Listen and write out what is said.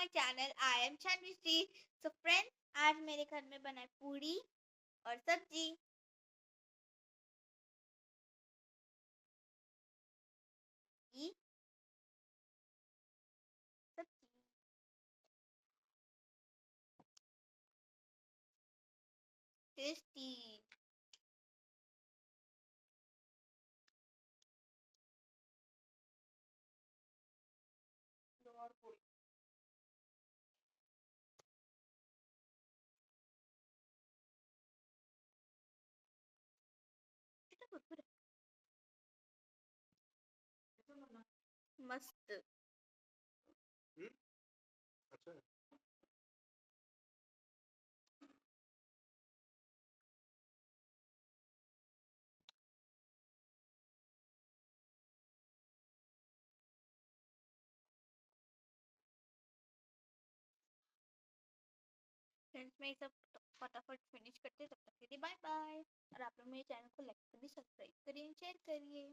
My channel I am Shanvi Shri. So friends, आज मेरे घर में बना है पूरी और सब्जी। ई सब्जी टेस्टी। और पूरी कितना कुरकुरे, मस्त। अच्छा है। फ्रेंड्स, मैं ये सब फटाफट फिनिश करते तब तक के लिए बाय बाय। और आप लोग मेरे चैनल को लाइक करिए, सब्सक्राइब करिए, शेयर करिए।